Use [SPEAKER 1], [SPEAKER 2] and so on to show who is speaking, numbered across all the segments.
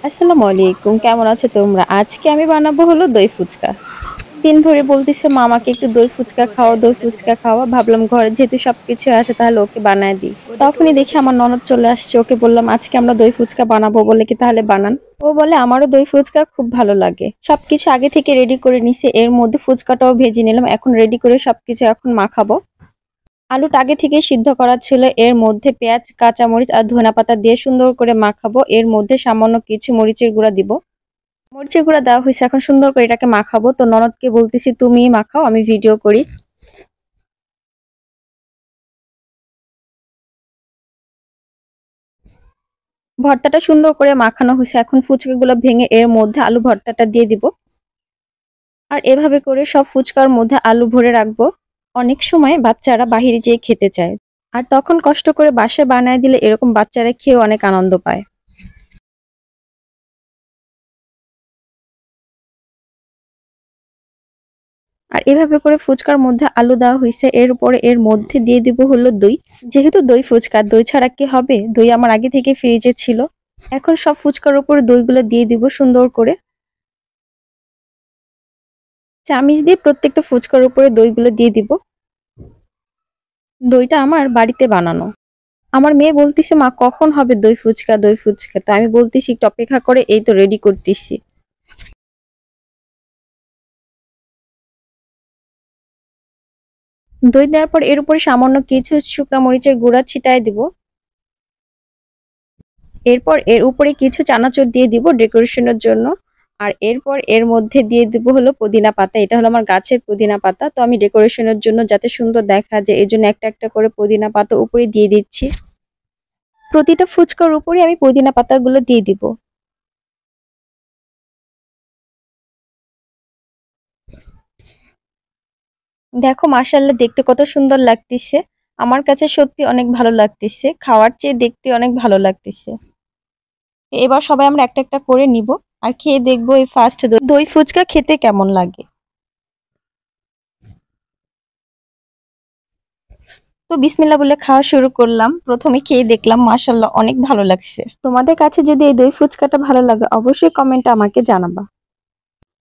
[SPEAKER 1] আসসালামু আলাইকুম, কেমন আছো তোমরা? আজকে আমি বানাবো হলো দই ফুচকা। দিন ধরে বলতেছে মা আমাকে একটু দই ফুচকা খাওয়া, দই ফুচকা খাওয়া। ভাবলাম ঘরে যেহেতু সবকিছু আছে তাহলে ওকে বানায় দিই। তখনই দেখি আমার ননদ চলে আসছে। ওকে বললাম আজকে আমরা দই ফুচকা বানাবো, বলে কি তাহলে বানান। ও বলে আমারও দই ফুচকা খুব ভালো লাগে। সবকিছু আগে থেকে রেডি করে নিছি। এর মধ্যে ফুচকাটাও ভেজে নিলাম। এখন রেডি করে সবকিছু এখন মাখাবো। আলুটা আগে থেকে সিদ্ধ করা ছিল। এর মধ্যে পেঁয়াজ, কাঁচামরিচ আর ধনেপাতা দিয়ে সুন্দর করে মাখাবো। এর মধ্যে সামান্য কিছু মরিচের গুঁড়া দিব। মরিচের গুঁড়া দেওয়া হয়েছে, এখন সুন্দর করে এটাকে মাখাবো। তো ননদকে বলতেছি তুমিই মাখাও, আমি ভিডিও করি। ভর্তাটা সুন্দর করে মাখানো হয়েছে, এখন ফুচকাগুলো ভেঙে এর মধ্যে আলু ভর্তাটা দিয়ে দিব। আর এভাবে করে সব ফুচকার মধ্যে আলু ভরে রাখবো। অনেক সময় বাচ্চারা বাহিরে যেয়ে খেতে চায়, আর তখন কষ্ট করে বাসায় বানায় দিলে এরকম বাচ্চারা খেয়ে অনেক আনন্দ পায়। আর এভাবে করে ফুচকার মধ্যে আলু দেওয়া হয়েছে। এর উপরে এর মধ্যে দিয়ে দিব হলো দই। যেহেতু দই ফুচকা, দই ছাড়া কি হবে? দই আমার আগে থেকে ফ্রিজে ছিল। এখন সব ফুচকার উপরে দইগুলো দিয়ে দিব সুন্দর করে। চামিচ দিয়ে প্রত্যেকটা ফুচকার উপরে দইগুলো দিয়ে দিব। দইটা আমার বাড়িতে বানানো। আমার মেয়ে বলতিছে মা কখন হবে দই ফুচকা, দই ফুচকা। তো আমি বলতেছি একটু অপেক্ষা করে, এই তো রেডি করতেছি। দই দেওয়ার পর এর উপরে সামান্য কিছু শুকনা মরিচের গুঁড়া ছিটায় দিব। এরপর এর উপরে কিছু চানাচুর দিয়ে দিব ডেকোরেশনের জন্য। আর এরপর এর মধ্যে দিয়ে দিব হলো পুদিনা পাতা। এটা হলো আমার গাছের পুদিনা পাতা। তো আমি ডেকোরেশনের জন্য যাতে সুন্দর দেখা যায় এই জন্য একটা একটা করে পুদিনা পাতা উপরে দিয়ে দিচ্ছি। প্রতিটা ফুচকার উপরে আমি পুদিনা পাতাগুলো দিয়ে দিব। দেখো মাশাআল্লাহ, দেখতে কত সুন্দর লাগতেছে। আমার কাছে সত্যি অনেক ভালো লাগতেছে, খাওয়ার চেয়ে দেখতে অনেক ভালো লাগতেছে। এবার সবাই আমরা একটা একটা করে নিব আর খেয়ে দেখবো এই ফার্স্ট দই ফুচকা খেতে কেমন লাগে। তো বিসমিল্লাহ বলে খাওয়া শুরু করলাম। প্রথমে খেয়ে দেখলাম, মাশাআল্লাহ অনেক ভালো লাগছে। তোমাদের কাছে যদি এই দই ফুচকাটা ভালো লাগে অবশ্যই কমেন্টে আমাকে জানাবা।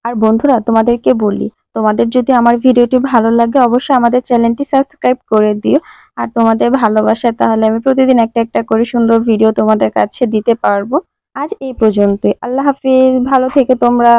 [SPEAKER 1] আর বন্ধুরা তোমাদেরকে বলি, তোমাদের যদি আমার ভিডিওটি ভালো লাগে অবশ্যই আমাদের চ্যানেলটি সাবস্ক্রাইব করে দিও। আর তোমাদের ভালোবাসা তাহলে আমি প্রতিদিন একটা একটা করে সুন্দর ভিডিও তোমাদের কাছে দিতে পারবো। আজ এই পর্যন্তই। আল্লাহ হাফিজ, ভালো থেকো তোমরা।